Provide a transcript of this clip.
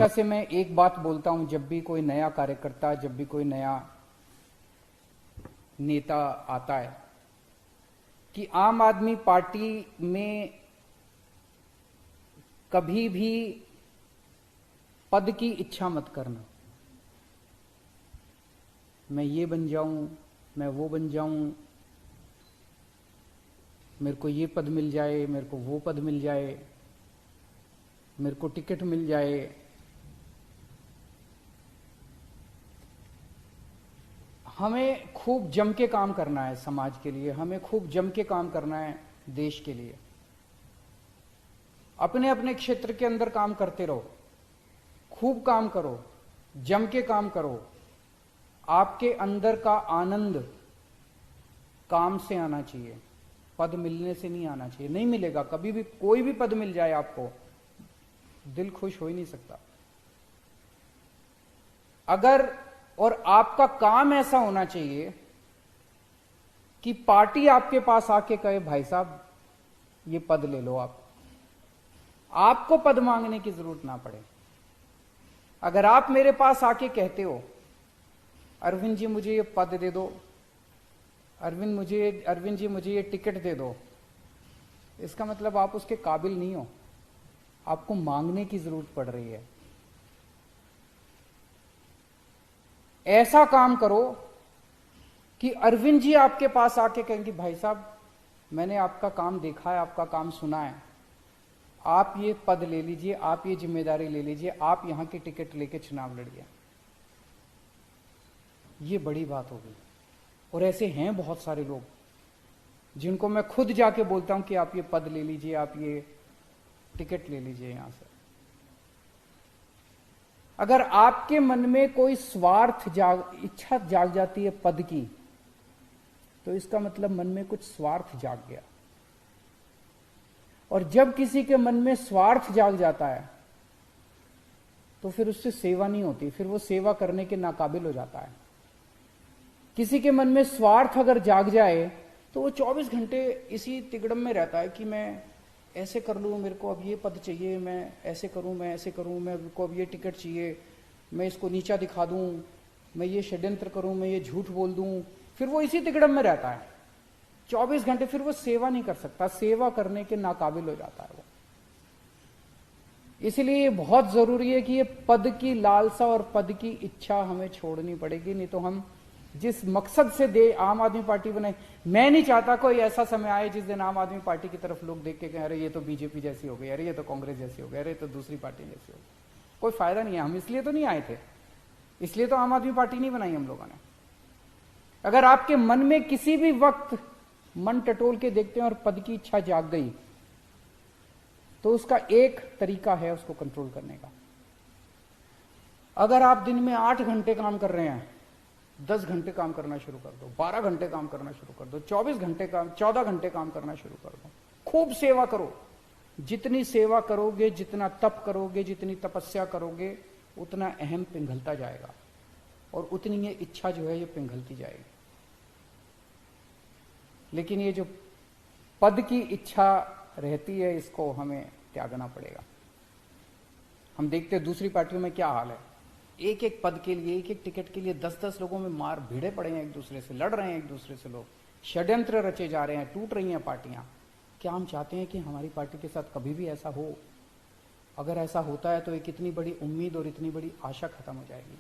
हमेशा से मैं एक बात बोलता हूं, जब भी कोई नया कार्यकर्ता, जब भी कोई नया नेता आता है, कि आम आदमी पार्टी में कभी भी पद की इच्छा मत करना। मैं ये बन जाऊं, मैं वो बन जाऊं, मेरे को ये पद मिल जाए, मेरे को वो पद मिल जाए, मेरे को टिकट मिल जाए। हमें खूब जम के काम करना है समाज के लिए, हमें खूब जम के काम करना है देश के लिए। अपने अपने क्षेत्र के अंदर काम करते रहो, खूब काम करो, जम के काम करो। आपके अंदर का आनंद काम से आना चाहिए, पद मिलने से नहीं आना चाहिए। नहीं मिलेगा कभी भी, कोई भी पद मिल जाए आपको, दिल खुश हो ही नहीं सकता। अगर, और आपका काम ऐसा होना चाहिए कि पार्टी आपके पास आके कहे भाई साहब ये पद ले लो, आपको पद मांगने की जरूरत ना पड़े। अगर आप मेरे पास आके कहते हो अरविंद जी मुझे ये पद दे दो, अरविंद जी मुझे ये टिकट दे दो, इसका मतलब आप उसके काबिल नहीं हो, आपको मांगने की जरूरत पड़ रही है। ऐसा काम करो कि अरविंद जी आपके पास आके कहेंगे भाई साहब मैंने आपका काम देखा है, आपका काम सुना है, आप ये पद ले लीजिए, आप ये जिम्मेदारी ले लीजिए, आप यहां की टिकट लेके चुनाव लड़िए। ये बड़ी बात होगी। और ऐसे हैं बहुत सारे लोग जिनको मैं खुद जाके बोलता हूं कि आप ये पद ले लीजिए, आप ये टिकट ले लीजिए यहां से। अगर आपके मन में कोई स्वार्थ इच्छा जाग जाती है पद की, तो इसका मतलब मन में कुछ स्वार्थ जाग गया। और जब किसी के मन में स्वार्थ जाग जाता है तो फिर उससे सेवा नहीं होती, फिर वो सेवा करने के नाकाबिल हो जाता है। किसी के मन में स्वार्थ अगर जाग जाए तो वो 24 घंटे इसी तिगड़म में रहता है कि मैं ऐसे कर लूँ, मेरे को अब ये पद चाहिए, मैं ऐसे करूँ, मैं ऐसे करूँ, मेरे को अब ये टिकट चाहिए, मैं इसको नीचा दिखा दूँ, मैं ये षड्यंत्र करूँ, मैं ये झूठ बोल दूँ। फिर वो इसी तिगड़म में रहता है 24 घंटे, फिर वो सेवा नहीं कर सकता, सेवा करने के नाकाबिल हो जाता है वो। इसलिए ये बहुत जरूरी है कि ये पद की लालसा और पद की इच्छा हमें छोड़नी पड़ेगी, नहीं तो हम जिस मकसद से आम आदमी पार्टी बनाई, मैं नहीं चाहता कोई ऐसा समय आए जिस दिन आम आदमी पार्टी की तरफ लोग देख के कहें अरे ये तो बीजेपी जैसी हो गई, अरे ये तो कांग्रेस जैसी हो गई, अरे तो दूसरी पार्टी जैसी हो गई। कोई फायदा नहीं है, हम इसलिए तो नहीं आए थे, इसलिए तो आम आदमी पार्टी नहीं बनाई हम लोगों ने। अगर आपके मन में किसी भी वक्त मन टटोल के देखते हैं और पद की इच्छा जाग गई, तो उसका एक तरीका है उसको कंट्रोल करने का। अगर आप दिन में 8 घंटे काम कर रहे हैं, 10 घंटे काम करना शुरू कर दो, 12 घंटे काम करना शुरू कर दो, 14 घंटे काम करना शुरू कर दो। खूब सेवा करो, जितनी सेवा करोगे, जितना तप करोगे, जितनी तपस्या करोगे, उतना अहम पिघलता जाएगा और उतनी ये इच्छा जो है ये पिघलती जाएगी। लेकिन ये जो पद की इच्छा रहती है, इसको हमें त्यागना पड़ेगा। हम देखते हैं दूसरी पार्टियों में क्या हाल है, एक एक पद के लिए, एक एक टिकट के लिए 10-10 लोगों में मार भिड़े पड़े हैं, एक दूसरे से लड़ रहे हैं, एक दूसरे से लोग षड्यंत्र रचे जा रहे हैं, टूट रही हैं पार्टियां। क्या हम चाहते हैं कि हमारी पार्टी के साथ कभी भी ऐसा हो? अगर ऐसा होता है तो एक इतनी बड़ी उम्मीद और इतनी बड़ी आशा खत्म हो जाएगी।